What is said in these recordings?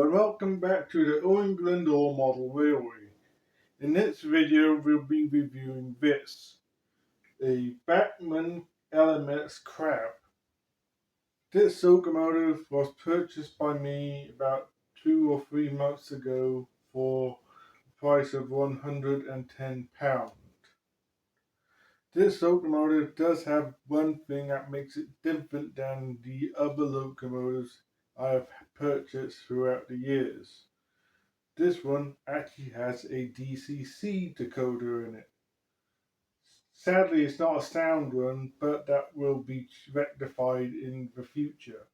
Hello and welcome back to the New England Ore Model Railway. In this video we'll be reviewing this, a Bachmann LMX Crab. This locomotive was purchased by me about 2 or 3 months ago for a price of £110. This locomotive does have one thing that makes it different than the other locomotives I have purchased throughout the years. This one actually has a DCC decoder in it. Sadly, it's not a sound one, but that will be rectified in the future.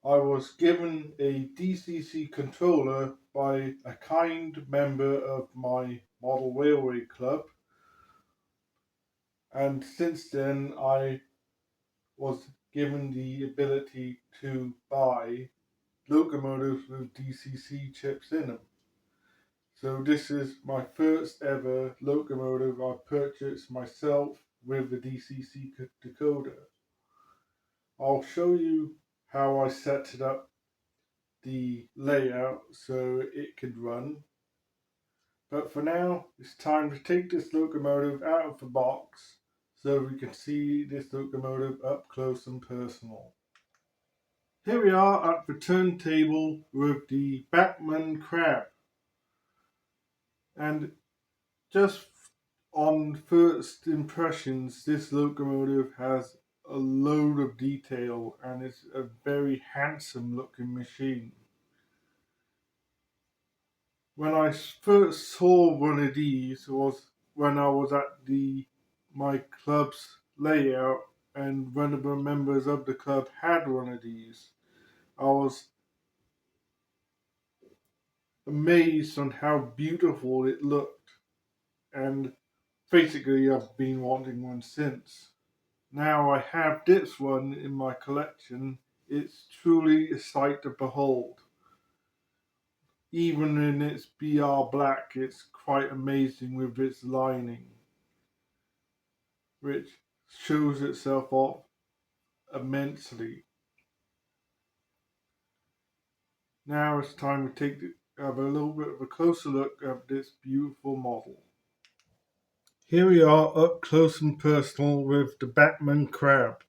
I was given a DCC controller by a kind member of my model railway club, and since then I was given the ability to buy locomotives with DCC chips in them. So this is my first ever locomotive I purchased myself with the DCC decoder. I'll show you how I set it up, the layout, so it could run. But for now, it's time to take this locomotive out of the box so we can see this locomotive up close and personal. Here we are at the turntable with the Bachmann Crab. And just on first impressions, this locomotive has a load of detail and it's a very handsome looking machine. When I first saw one of these was when I was at my club's layout and one of the members of the club had one of these. I was amazed on how beautiful it looked, and basically I've been wanting one since. Now I have this one in my collection. It's truly a sight to behold. Even in its BR black, it's quite amazing with its lining, which shows itself off immensely. Now it's time to have a little bit of a closer look at this beautiful model. Here we are up close and personal with the Bachmann Crab.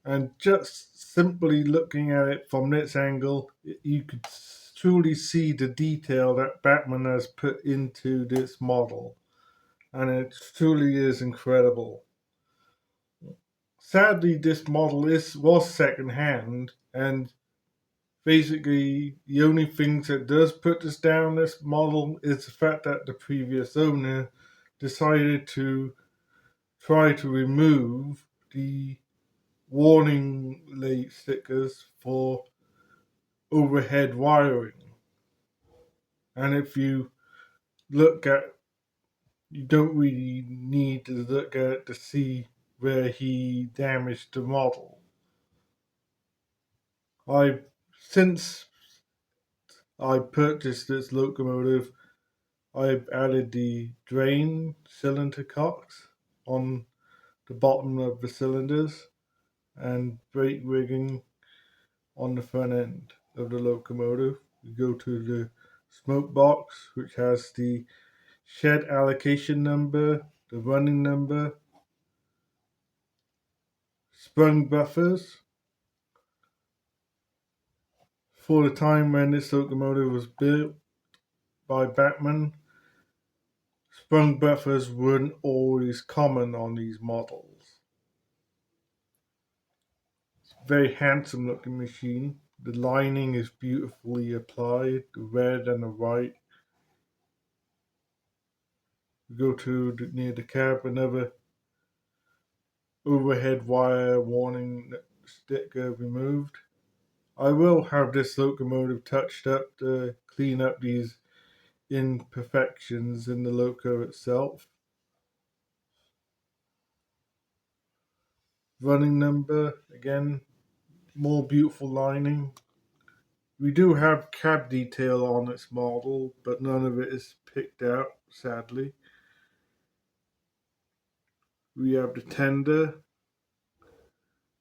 And just simply looking at it from this angle, you could truly see the detail that Bachmann has put into this model. And it truly is incredible. Sadly, this model was second hand, and basically the only things that does put this down this model is the fact that the previous owner decided to try to remove the warning light stickers for overhead wiring. And if you look at, you don't really need to look at it to see where he damaged the model. Since I purchased this locomotive, I've added the drain cylinder cocks on the bottom of the cylinders and brake rigging on the front end of the locomotive. We go to the smoke box, which has the shed allocation number, the running number, sprung buffers. For the time when this locomotive was built by Bachmann, sprung buffers weren't always common on these models. It's a very handsome looking machine. The lining is beautifully applied, the red and the white. We go to near the cab, another overhead wire warning sticker removed. I will have this locomotive touched up to clean up these imperfections in the loco itself. Running number, again, more beautiful lining. We do have cab detail on this model, but none of it is picked out, sadly. We have the tender.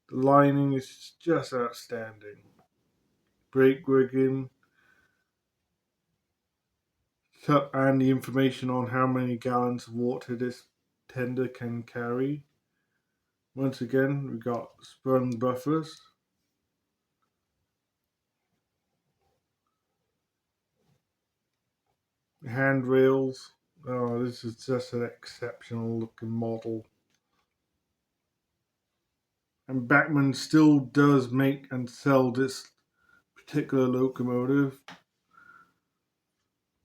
The lining is just outstanding. brake rigging, and the information on how many gallons of water this tender can carry. Once again, we got sprung buffers, handrails. Oh, this is just an exceptional looking model. And Bachmann still does make and sell this particular locomotive,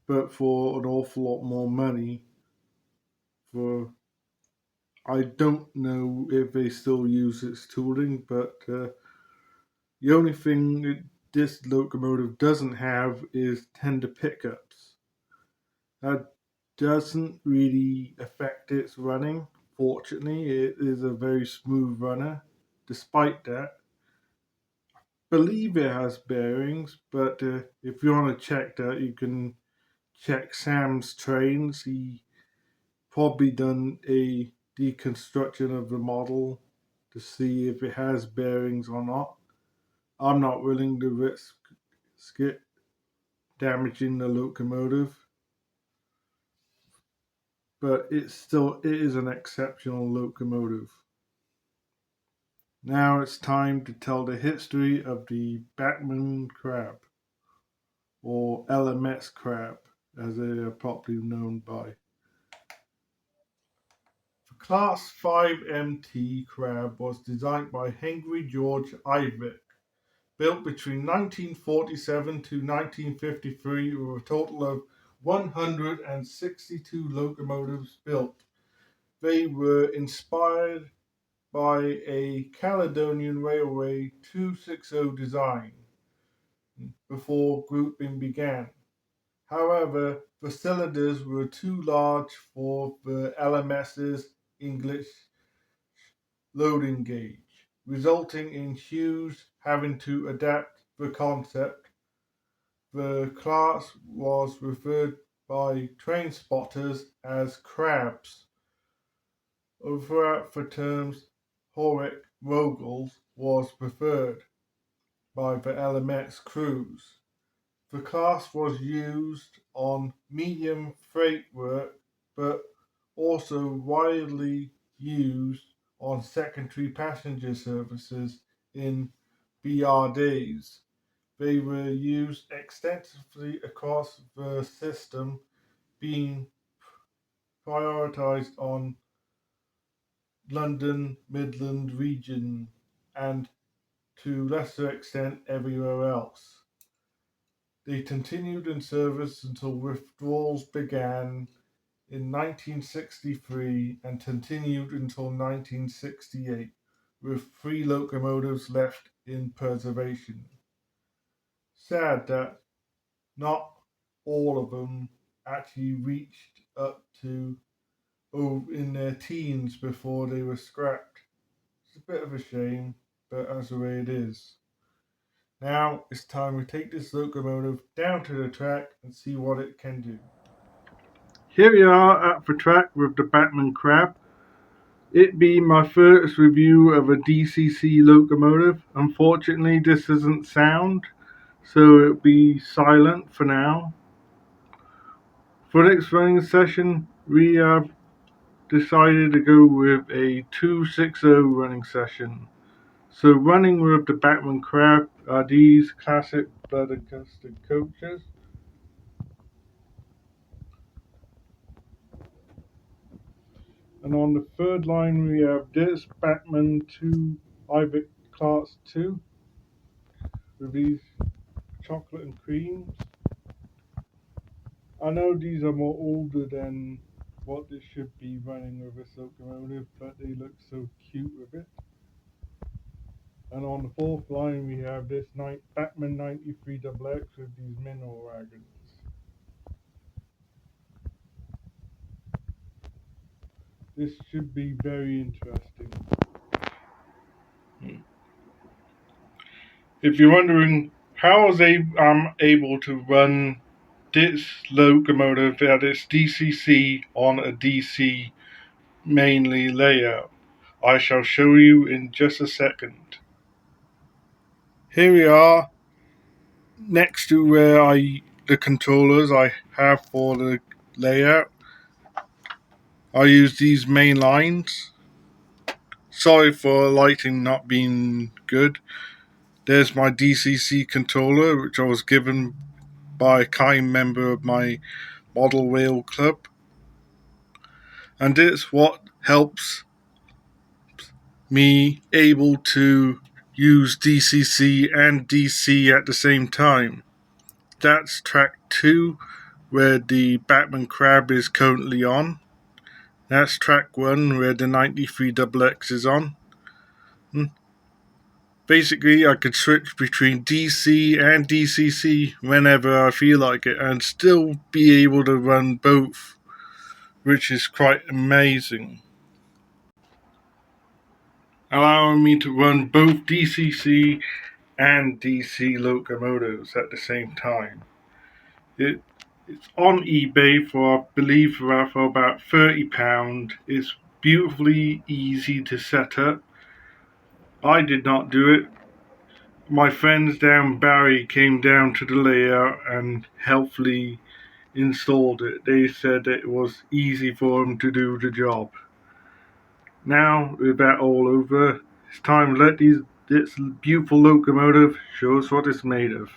but for an awful lot more money. For I don't know if they still use its tooling, but the only thing this locomotive doesn't have is tender pickups. That doesn't really affect its running. Fortunately, it is a very smooth runner. Despite that, believe it has bearings, but if you want to check that, you can check Sam's trains. He probably done a deconstruction of the model to see if it has bearings or not. I'm not willing to risk it damaging the locomotive, but it is an exceptional locomotive. Now it's time to tell the history of the Bachmann Crab, or LMS Crab, as they are popularly known by. The Class 5 MT Crab was designed by Henry George Ivick, built between 1947 to 1953 with a total of 162 locomotives built. They were inspired by a Caledonian Railway 260 design before grouping began. However, the cylinders were too large for the LMS's English loading gauge, resulting in Hughes having to adapt the concept. The class was referred by train spotters as crabs. Throughout the terms Horik Rogels was preferred by the LMX crews. The class was used on medium freight work, but also widely used on secondary passenger services in BR days. They were used extensively across the system, being prioritized on London Midland region and to lesser extent everywhere else. They continued in service until withdrawals began in 1963 and continued until 1968, with 3 locomotives left in preservation. Sad that not all of them actually reached up to in their teens before they were scrapped. It's a bit of a shame, but that's the way it is. Now it's time to take this locomotive down to the track and see what it can do. Here we are at the track with the Bachmann Crab. It being my first review of a DCC locomotive. Unfortunately, this isn't sound, so it'll be silent for now. For the next running session, we have decided to go with a 260 running session. So running with the Bachmann Crab are these classic blood encrusted coaches. And on the third line we have this Bachmann 2 Ivic Class 2 with these chocolate and creams. I know these are more older than what this should be running with this locomotive, but they look so cute with it. And on the fourth line we have this Bachmann 93XX with these mineral wagons. This should be very interesting. If you're wondering how I'm able to run this locomotive at its DCC on a DC mainly layout, I shall show you in just a second. Here we are next to where the controllers I have for the layout, I use these main lines. Sorry for lighting not being good. There's my DCC controller, which I was given by a kind member of my Model Rail Club. And it's what helps me able to use DCC and DC at the same time. That's track 2, where the Bachmann Crab is currently on. That's track 1, where the 93XX is on. Basically, I could switch between DC and DCC whenever I feel like it and still be able to run both, which is quite amazing. Allowing me to run both DCC and DC locomotives at the same time. It's on eBay for, I believe, for about £30. It's beautifully easy to set up. I did not do it. My friends down Barry came down to the layout and helpfully installed it. They said it was easy for them to do the job. Now, with that all over, it's time to let this beautiful locomotive show us what it's made of.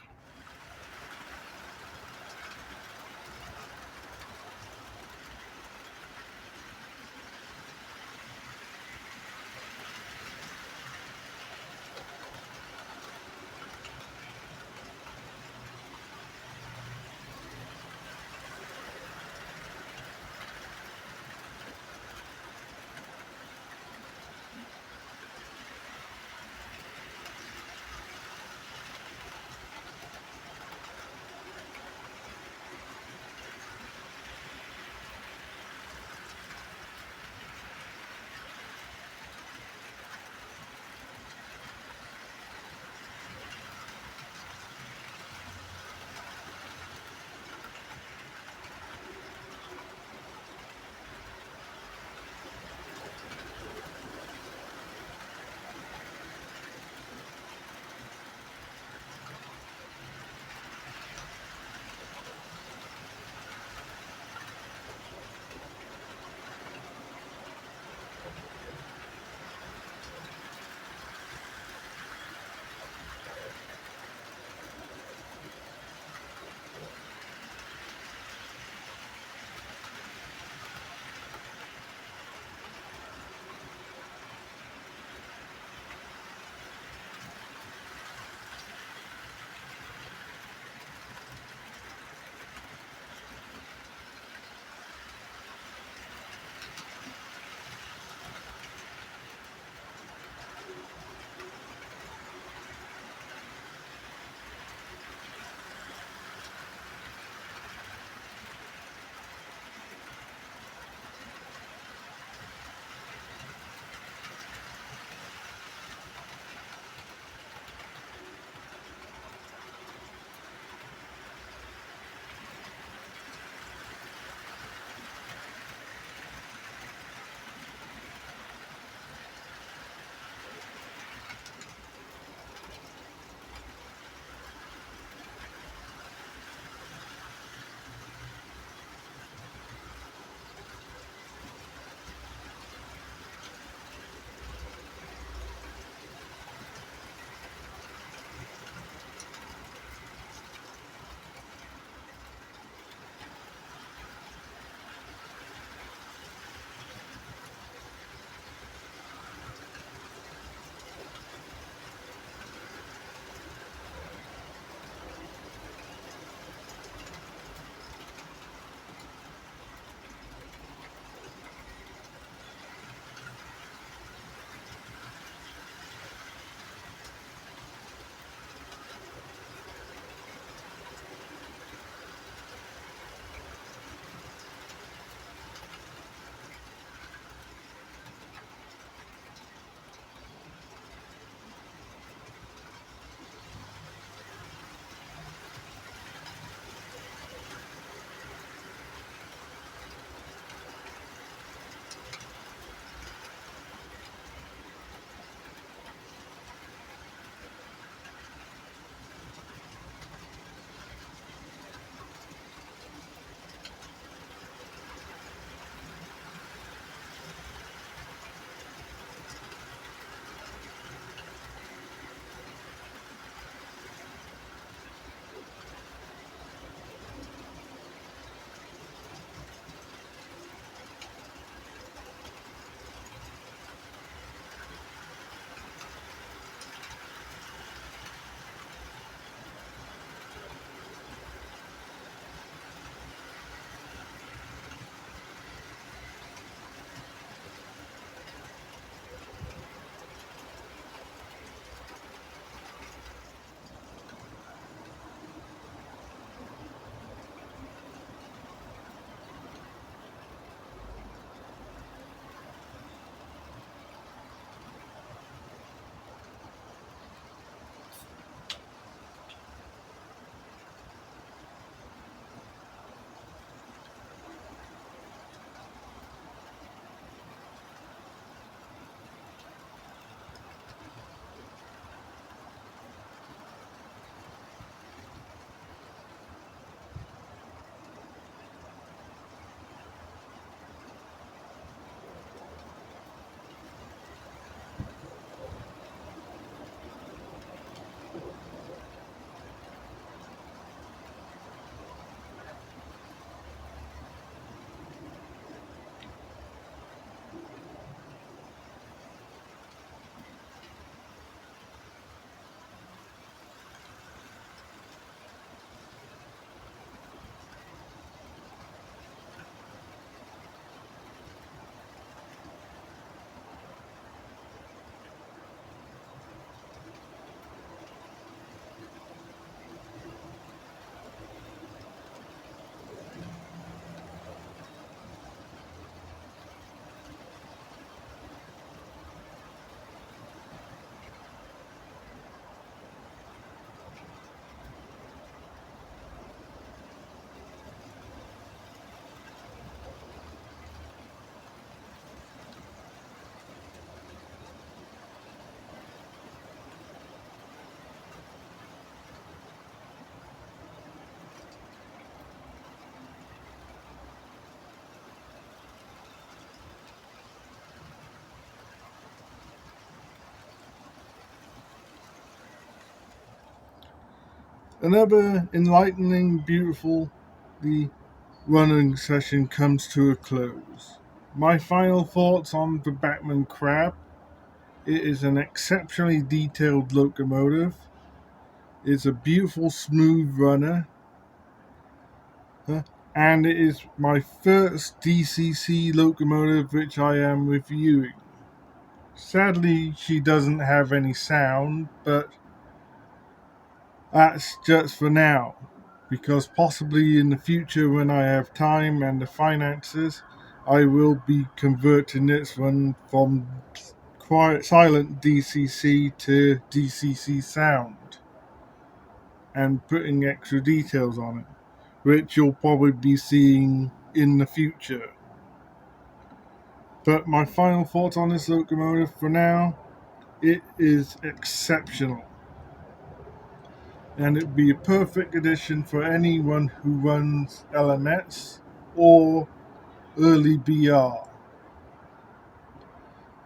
Another enlightening, beautiful, the running session comes to a close. My final thoughts on the Bachmann Crab. It is an exceptionally detailed locomotive. It's a beautiful, smooth runner. And it is my first DCC locomotive which I am reviewing. Sadly, she doesn't have any sound, but that's just for now, because possibly in the future, when I have time and the finances, I will be converting this one from quiet, silent DCC to DCC Sound and putting extra details on it, which you'll probably be seeing in the future. But my final thoughts on this locomotive for now, it is exceptional. And it would be a perfect addition for anyone who runs LMS or early BR.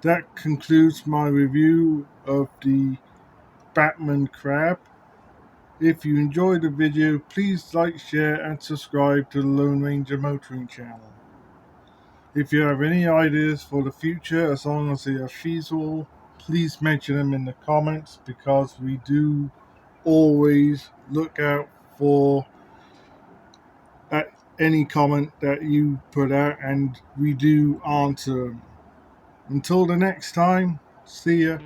That concludes my review of the Bachmann Crab. If you enjoyed the video, please like, share and subscribe to the Lone Ranger Motoring channel. If you have any ideas for the future, as long as they are feasible, please mention them in the comments, because we do always look out for any comment that you put out, and we do answer them. Until the next time, see ya.